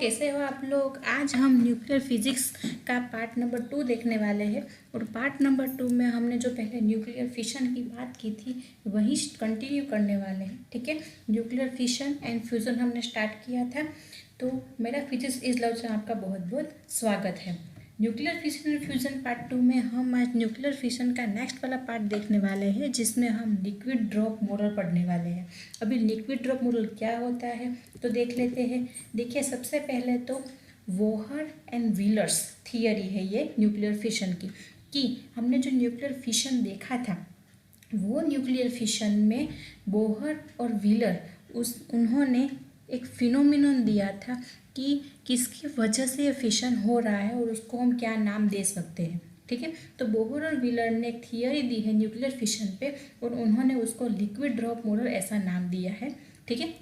कैसे हो आप लोग। आज हम न्यूक्लियर फिजिक्स का पार्ट नंबर 2 देखने वाले हैं। और पार्ट नंबर 2 में हमने जो पहले न्यूक्लियर फिशन की बात की थी वही कंटिन्यू करने वाले हैं। ठीक है, न्यूक्लियर फिशन एंड फ्यूज़न हमने स्टार्ट किया था। तो मेरा फिजिक्स इज लव से आपका बहुत बहुत स्वागत है। Nuclear fission and fusion part 2 में हम आज न्यूक्लियर फिशन का नेक्स्ट वाला पार्ट देखने वाले हैं, जिसमें हम लिक्विड ड्रॉप मॉडल पढ़ने वाले हैं। अभी लिक्विड ड्रॉप मॉडल क्या होता है तो देख लेते हैं। देखिए, सबसे पहले तो वोहर एंड व्हीलर्स थियरी है ये न्यूक्लियर फिशन की, कि हमने जो न्यूक्लियर फिशन देखा था वो न्यूक्लियर फिशन में बोहर और व्हीलर उन्होंने एक फिनोमिनन दिया था कि किसकी वजह से ये फिशन हो रहा है और उसको हम क्या नाम दे सकते हैं। ठीक है, तो बोहर और व्हीलर ने एक थियरी दी है न्यूक्लियर फिशन पे और उन्होंने उसको लिक्विड ड्रॉप मॉडल ऐसा नाम दिया है। ठीक है,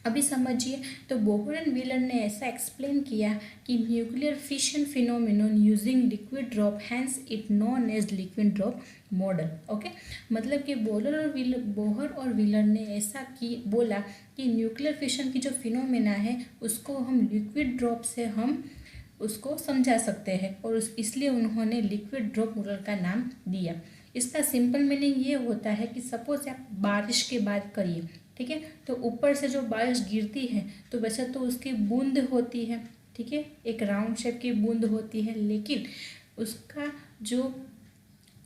अभी समझिए। तो बोहर एंड व्हीलर ने ऐसा एक्सप्लेन किया कि nuclear fission phenomenon using liquid drop, hence it known as liquid drop model. Okay, मतलब कि बोहर और व्हीलर ने ऐसा बोला कि न्यूक्लियर फिशन की जो फिनोमिना है उसको हम लिक्विड ड्रॉप से हम उसको समझा सकते हैं और इसलिए उन्होंने लिक्विड ड्रॉप मॉडल का नाम दिया। इसका सिंपल मीनिंग ये होता है कि सपोज आप बारिश की बात करिए, ठीक है, तो ऊपर से जो बारिश गिरती है तो वैसे तो उसकी बूंद होती है, ठीक है, एक राउंड शेप की बूंद होती है, लेकिन उसका जो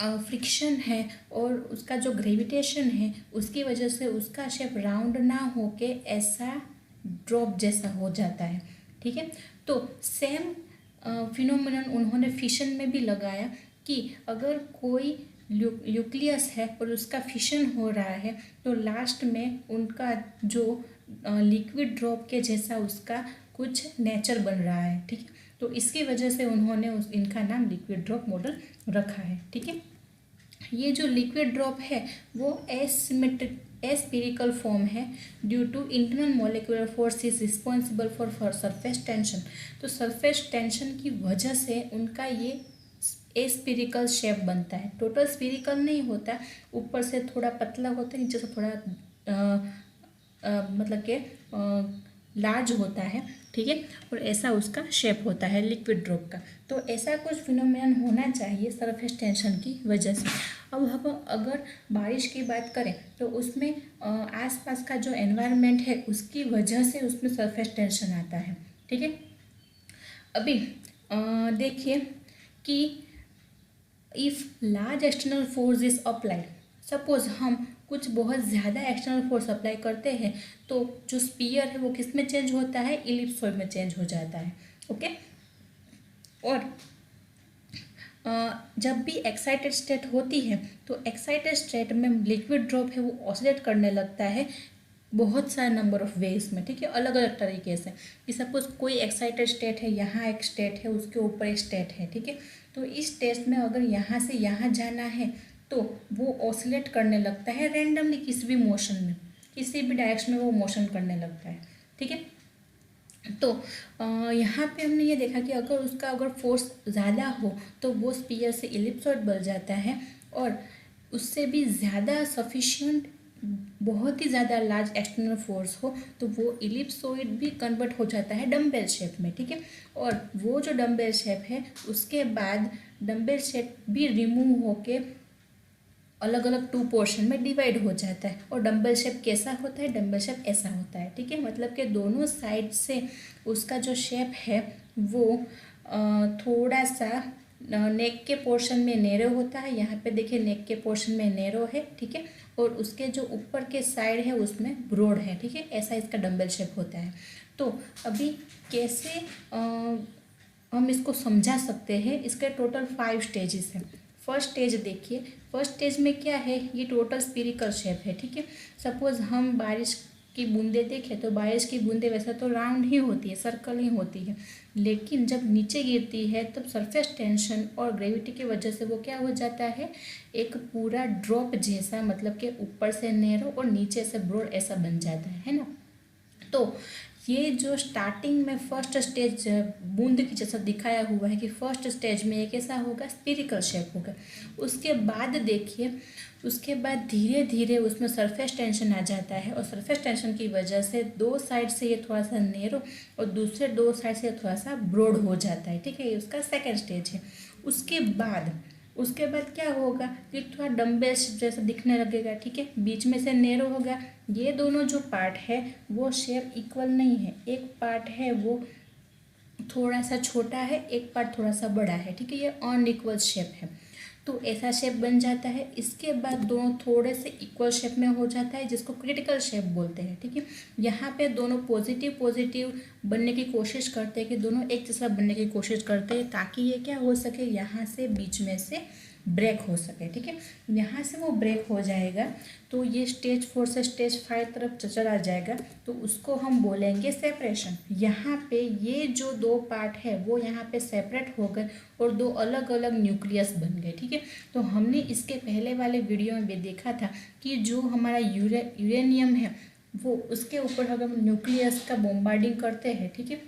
फ्रिक्शन है और उसका जो ग्रेविटेशन है उसकी वजह से उसका शेप राउंड ना होके ऐसा ड्रॉप जैसा हो जाता है। ठीक है, तो सेम फिनोमिनन उन्होंने फिशन में भी लगाया कि अगर कोई न्यूक्लियस है और उसका फिशन हो रहा है तो लास्ट में उनका जो लिक्विड ड्रॉप के जैसा उसका कुछ नेचर बन रहा है। ठीक है, तो इसकी वजह से उन्होंने इनका नाम लिक्विड ड्रॉप मॉडल रखा है। ठीक है, ये जो लिक्विड ड्रॉप है वो एस्पेरिकल फॉर्म है due to internal molecular force is responsible for surface tension. तो सरफेस टेंशन की वजह से उनका ये एस्पेरिकल शेप बनता है। टोटल स्पेरिकल नहीं होता, ऊपर से थोड़ा पतला होता है, नीचे से थोड़ा मतलब के लार्ज होता है। ठीक है, और ऐसा उसका शेप होता है लिक्विड ड्रॉप का। तो ऐसा कुछ फिनोमेनन होना चाहिए सरफेस टेंशन की वजह से। अब हम अगर बारिश की बात करें तो उसमें आसपास का जो एनवायरनमेंट है उसकी वजह से उसमें सरफेस टेंशन आता है। ठीक है, अभी देखिए कि if large external force is applied, suppose हम कुछ बहुत ज़्यादा एक्सटर्नल फोर्स अप्लाई करते हैं तो जो स्पीयर है वो किस में चेंज होता है, इलिप्सॉइड में चेंज हो जाता है। ओके, और जब भी एक्साइटेड स्टेट होती है तो एक्साइटेड स्टेट में लिक्विड ड्रॉप है वो ऑसिलेट करने लगता है बहुत सारे नंबर ऑफ वेज में। ठीक है, अलग अलग तरीके से, कि सपोज कोई एक्साइटेड स्टेट है, यहाँ एक स्टेट है, उसके ऊपर एक स्टेट है। ठीक है, तो इस टेस्ट में अगर यहाँ से यहाँ जाना है तो वो ऑसिलेट करने लगता है रैंडमली, किसी भी मोशन में, किसी भी डायरेक्शन में वो मोशन करने लगता है। ठीक है, तो यहाँ पे हमने ये देखा कि अगर फोर्स ज़्यादा हो तो वो स्पीयर से इलिप्सॉइड बन जाता है, और उससे भी ज़्यादा सफिशिएंट, बहुत ही ज़्यादा लार्ज एक्सटर्नल फोर्स हो तो वो इलिप्सॉइड भी कन्वर्ट हो जाता है डम्बेल शेप में। ठीक है, और वो जो डम्बेल शेप है उसके बाद डम्बेल शेप भी रिमूव होके अलग अलग 2 पोर्शन में डिवाइड हो जाता है। और डम्बल शेप कैसा होता है, डम्बल शेप ऐसा होता है। ठीक है, मतलब कि दोनों साइड से उसका जो शेप है वो थोड़ा सा नेक के पोर्शन में नैरो होता है। यहाँ पे देखिए नेक के पोर्शन में नैरो है। ठीक है, और उसके जो ऊपर के साइड है उसमें ब्रॉड है। ठीक है, ऐसा इसका डम्बल शेप होता है। तो अभी कैसे हम इसको समझा सकते हैं, इसके टोटल 5 स्टेजेस हैं। फर्स्ट स्टेज देखिए, फर्स्ट स्टेज में क्या है, ये टोटल स्फीरिकल शेप है। ठीक है, सपोज हम बारिश की बूंदें देखें तो बारिश की बूंदें वैसे तो राउंड ही होती है, सर्कल ही होती है, लेकिन जब नीचे गिरती है तब सरफेस टेंशन और ग्रेविटी की वजह से वो क्या हो जाता है, एक पूरा ड्रॉप जैसा, मतलब कि ऊपर से नैरो और नीचे से ब्रॉड ऐसा बन जाता है ना। तो ये जो स्टार्टिंग में फर्स्ट स्टेज बूंद की जैसा दिखाया हुआ है कि फर्स्ट स्टेज में एक ऐसा होगा स्फीरिकल शेप होगा। उसके बाद देखिए, उसके बाद धीरे धीरे उसमें सरफेस टेंशन आ जाता है और सरफेस टेंशन की वजह से दो साइड से ये थोड़ा सा नैरो और दूसरे दो साइड से थोड़ा सा ब्रॉड हो जाता है। ठीक है, ये उसका सेकेंड स्टेज है। उसके बाद क्या होगा, ये थोड़ा डम्बल जैसा दिखने लगेगा। ठीक है, बीच में से नैरो होगा। ये दोनों जो पार्ट है वो शेप इक्वल नहीं है, एक पार्ट है वो थोड़ा सा छोटा है, एक पार्ट थोड़ा सा बड़ा है। ठीक है, ये अनइक्वल शेप है, तो ऐसा शेप बन जाता है। इसके बाद दोनों थोड़े से इक्वल शेप में हो जाता है, जिसको क्रिटिकल शेप बोलते हैं। ठीक है, यहाँ पे दोनों पॉजिटिव पॉजिटिव बनने की कोशिश करते हैं कि दोनों एक जैसा बनने की कोशिश करते हैं, ताकि ये क्या हो सके, यहाँ से बीच में से ब्रेक हो सके। ठीक है, यहाँ से वो ब्रेक हो जाएगा तो ये स्टेज 4 से स्टेज 5 तरफ चला जाएगा, तो उसको हम बोलेंगे सेपरेशन। यहाँ पे ये जो दो पार्ट है वो यहाँ पे सेपरेट हो गए और दो अलग अलग न्यूक्लियस बन गए। ठीक है, तो हमने इसके पहले वाले वीडियो में भी देखा था कि जो हमारा यूरेनियम है वो उसके ऊपर अगर हम न्यूक्लियस का बॉम्बार्डिंग करते हैं, ठीक है,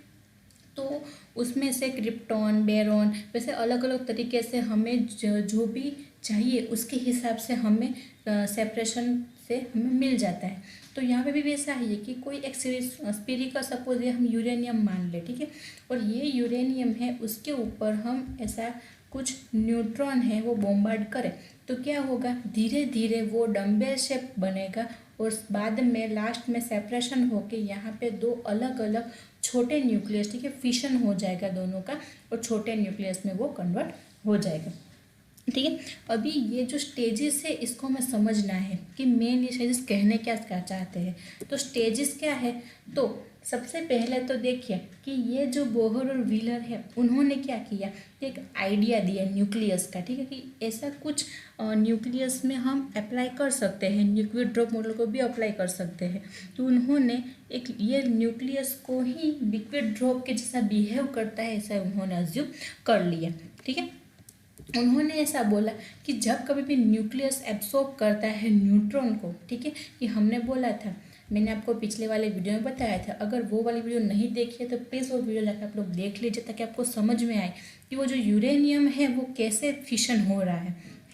तो उसमें से क्रिप्टॉन, बेरॉन, वैसे अलग अलग तरीके से हमें जो भी चाहिए उसके हिसाब से हमें सेपरेशन से हमें मिल जाता है। तो यहाँ पे भी वैसा है कि कोई एक स्फीरिकल सपोज ये हम यूरेनियम मान ले। ठीक है, और ये यूरेनियम है, उसके ऊपर हम ऐसा कुछ न्यूट्रॉन है वो बॉम्बार्ड करें तो क्या होगा, धीरे धीरे वो डम्बेल शेप बनेगा और बाद में लास्ट में सेपरेशन होके यहाँ पे दो अलग अलग छोटे न्यूक्लियस, ठीक है, फिशन हो जाएगा दोनों का और छोटे न्यूक्लियस में वो कन्वर्ट हो जाएगा। ठीक है, अभी ये जो स्टेजेस है इसको हमें समझना है कि मेन ये स्टेजेस कहने क्या चाहते हैं। तो स्टेजेस क्या है, तो सबसे पहले तो देखिए कि ये जो बोहर और व्हीलर है उन्होंने क्या किया, एक आइडिया दिया न्यूक्लियस का। ठीक है, कि ऐसा कुछ न्यूक्लियस में हम अप्लाई कर सकते हैं, लिक्विड ड्रॉप मॉडल को भी अप्लाई कर सकते हैं। तो उन्होंने एक ये न्यूक्लियस को ही लिक्विड ड्रॉप के जैसा बिहेव करता है ऐसा उन्होंने अज्यूम कर लिया। ठीक है, उन्होंने ऐसा बोला कि जब कभी भी न्यूक्लियस एब्सॉर्ब करता है न्यूट्रॉन को, ठीक है, कि हमने बोला था, मैंने आपको पिछले वाले वीडियो में बताया था, अगर वो वाली वीडियो नहीं देखी है तो प्लीज़ वो वीडियो जाकर आप लोग देख लीजिए ताकि आपको समझ में आए कि वो जो यूरेनियम है वो कैसे फिशन हो रहा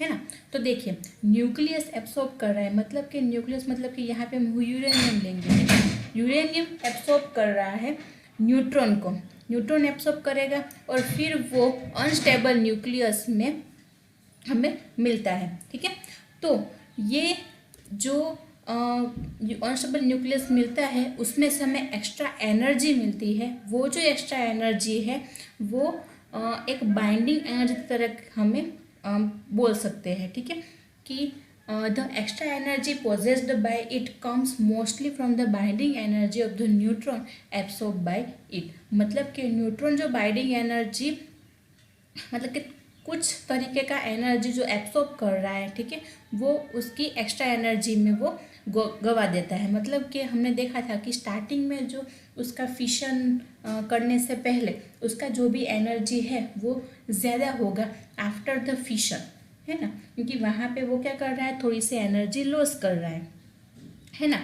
है ना। तो देखिए, न्यूक्लियस एब्सॉर्ब कर रहा है, मतलब कि न्यूक्लियस मतलब कि यहाँ पे हम यूरेनियम लेंगे, यूरेनियम एब्सॉर्ब कर रहा है न्यूट्रॉन को, न्यूट्रॉन एब्सॉर्ब करेगा और फिर वो अनस्टेबल न्यूक्लियस में हमें मिलता है। ठीक है, तो ये जो अनस्टेबल न्यूक्लियस मिलता है उसमें से हमें एक्स्ट्रा एनर्जी मिलती है। वो जो एक्स्ट्रा एनर्जी है वो एक बाइंडिंग एनर्जी की तरह हमें बोल सकते हैं। ठीक है, कि the extra energy possessed by it comes mostly from the binding energy of the neutron absorbed by it। मतलब कि न्यूट्रॉन जो बाइंडिंग एनर्जी, मतलब कि कुछ तरीके का एनर्जी जो एब्सॉर्ब कर रहा है, ठीक है, वो उसकी एक्स्ट्रा एनर्जी में वो गवा देता है। मतलब कि हमने देखा था कि स्टार्टिंग में जो उसका फिशन करने से पहले उसका जो भी एनर्जी है वो ज़्यादा होगा आफ्टर द फिशन, है ना, क्योंकि वहाँ पे वो क्या कर रहा है, थोड़ी सी एनर्जी लॉस कर रहा है ना।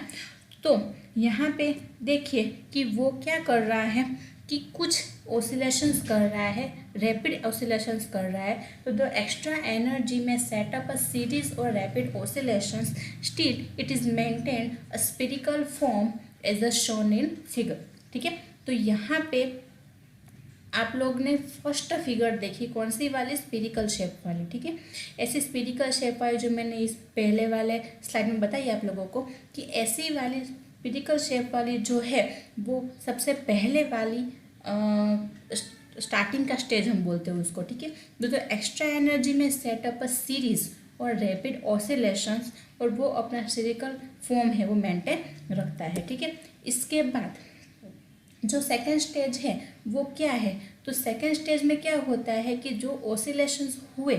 तो यहाँ पे देखिए कि वो क्या कर रहा है कि कुछ ऑसिलेशंस कर रहा है, रैपिड ऑसिलेशंस कर रहा है। तो द एक्स्ट्रा एनर्जी में सेटअप अ सीरीज और rapid oscillations, still it is maintain a spherical form as a shown in figure. ठीक है, तो यहाँ पे आप लोग ने फर्स्ट फिगर देखी कौन सी वाली, स्फेरिकल शेप वाली। ठीक है, ऐसी स्फेरिकल शेप वाली जो मैंने इस पहले वाले स्लाइड में बताई आप लोगों को कि ऐसी वाली स्फेरिकल शेप वाली जो है वो सबसे पहले वाली स्टार्टिंग का स्टेज हम बोलते हैं उसको। ठीक है, तो एक्स्ट्रा एनर्जी में सेटअप अ सीरीज और रैपिड ऑसिलेशंस, और वो अपना स्फेरिकल फॉर्म है वो मेंटेन रखता है। ठीक है, इसके बाद जो सेकेंड स्टेज है वो क्या है, तो सेकेंड स्टेज में क्या होता है कि जो ऑसिलेशंस हुए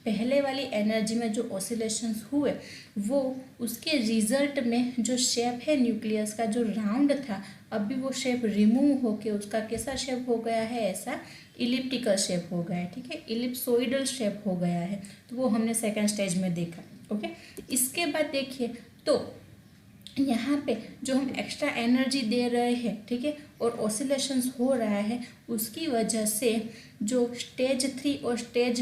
पहले वाली एनर्जी में, जो ऑसिलेशंस हुए वो उसके रिजल्ट में जो शेप है न्यूक्लियस का जो राउंड था, अभी वो शेप रिमूव होके उसका कैसा शेप हो गया है, ऐसा इलिप्टिकल शेप हो गया है। ठीक है, इलिप्सोइडल शेप हो गया है, तो वो हमने सेकेंड स्टेज में देखा। ओके, इसके बाद देखिए तो यहाँ पे जो हम एक्स्ट्रा एनर्जी दे रहे हैं, ठीक है, और ऑसिलेशंस हो रहा है, उसकी वजह से जो स्टेज 3 और स्टेज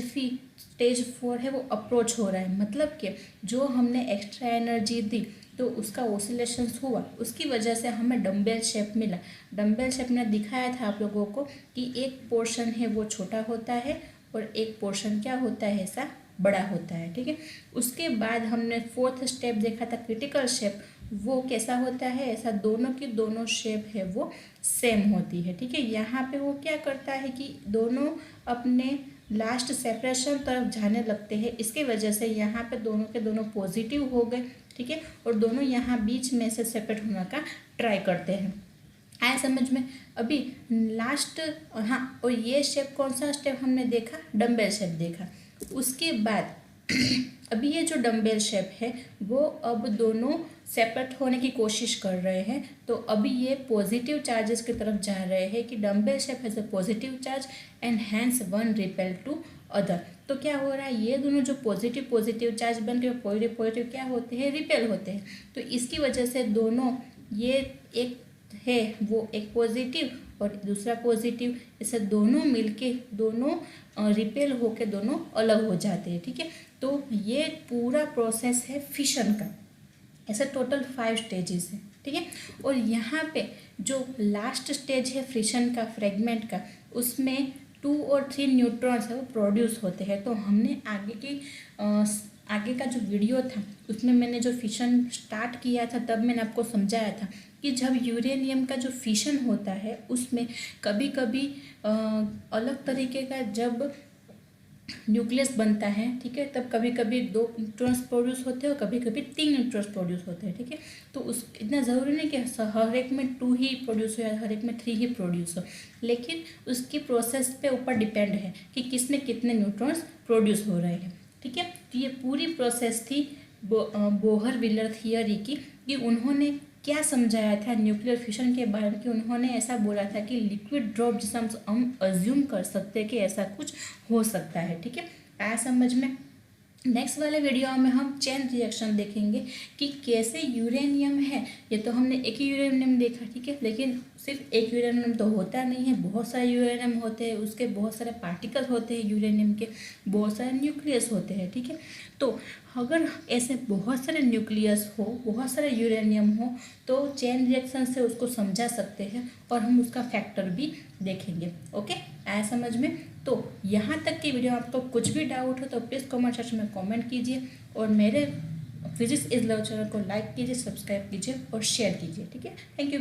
4 है वो अप्रोच हो रहा है। मतलब कि जो हमने एक्स्ट्रा एनर्जी दी तो उसका ऑसिलेशंस हुआ, उसकी वजह से हमें डम्बेल शेप मिला। डम्बेल शेप में दिखाया था आप लोगों को कि एक पोर्शन है वो छोटा होता है और एक पोर्शन क्या होता है, ऐसा बड़ा होता है, ठीक है। उसके बाद हमने फोर्थ स्टेप देखा था क्रिटिकल शेप, वो कैसा होता है, ऐसा दोनों की दोनों शेप है वो सेम होती है, ठीक है। यहाँ पे वो क्या करता है कि दोनों अपने लास्ट सेपरेशन तरफ जाने लगते हैं, इसके वजह से यहाँ पे दोनों के दोनों पॉजिटिव हो गए, ठीक है, और दोनों यहाँ बीच में से सेपरेट होने का ट्राई करते हैं। आया समझ में। अभी लास्ट, हाँ, और ये शेप कौन सा स्टेप हमने देखा, डम्बेल शेप देखा। उसके बाद अभी ये जो डम्बेल शेप है वो अब दोनों सेपरेट होने की कोशिश कर रहे हैं, तो अभी ये पॉजिटिव चार्जेस की तरफ जा रहे हैं कि dumbbell shape has a positive charge and hence one repel to other. तो क्या हो रहा है, ये दोनों जो पॉजिटिव चार्ज बन के पॉजिटिव क्या होते हैं, रिपेल होते हैं। तो इसकी वजह से दोनों, ये एक है वो एक पॉजिटिव और दूसरा पॉजिटिव, ऐसे दोनों मिलके दोनों रिपेल होके दोनों अलग हो जाते हैं, ठीक है। तो ये पूरा प्रोसेस है फिशन का। ऐसे टोटल 5 स्टेजेस है, ठीक है। और यहाँ पे जो लास्ट स्टेज है फिशन का, फ्रेगमेंट का, उसमें 2 और 3 न्यूट्रॉन्स है वो प्रोड्यूस होते हैं। तो हमने आगे का जो वीडियो था उसमें मैंने जो फिशन स्टार्ट किया था तब मैंने आपको समझाया था कि जब यूरेनियम का जो फिशन होता है उसमें कभी कभी अलग तरीके का जब न्यूक्लियस बनता है, ठीक है, तब कभी कभी 2 न्यूट्रॉन्स प्रोड्यूस होते हैं और कभी कभी 3 न्यूट्रॉन्स प्रोड्यूस होते हैं, ठीक है। तो उस इतना ज़रूरी नहीं कि हर एक में 2 ही प्रोड्यूस हो या हर एक में 3 ही प्रोड्यूस हो, लेकिन उसकी प्रोसेस पे ऊपर डिपेंड है कि किसमें कितने न्यूट्रॉन्स प्रोड्यूस हो रहे हैं, ठीक है। तो ये पूरी प्रोसेस थी बोहर व्हीलर थियरी की, कि उन्होंने क्या समझाया था न्यूक्लियर फिशन के बारे में, कि उन्होंने ऐसा बोला था कि लिक्विड ड्रॉप जिसे हम अज्यूम कर सकते हैं कि ऐसा कुछ हो सकता है, ठीक है। आया समझ में। नेक्स्ट वाले वीडियो में हम चेन रिएक्शन देखेंगे कि कैसे यूरेनियम है, ये तो हमने एक ही यूरेनियम देखा, ठीक है, लेकिन सिर्फ एक यूरेनियम तो होता नहीं है, बहुत सारे यूरेनियम होते हैं, उसके बहुत सारे पार्टिकल होते हैं यूरेनियम के, बहुत सारे न्यूक्लियस होते हैं, ठीक है। तो अगर ऐसे बहुत सारे न्यूक्लियस हो, बहुत सारे यूरेनियम हो, तो चेन रिएक्शन से उसको समझा सकते हैं और हम उसका फैक्टर भी देखेंगे। ओके, आया समझ में। तो यहाँ तक की वीडियो आपको कुछ भी डाउट हो तो प्लीज़ कमेंट सेक्शन में कमेंट कीजिए और मेरे फिजिक्स इज लव चैनल को लाइक कीजिए, सब्सक्राइब कीजिए और शेयर कीजिए, ठीक है। Thank you.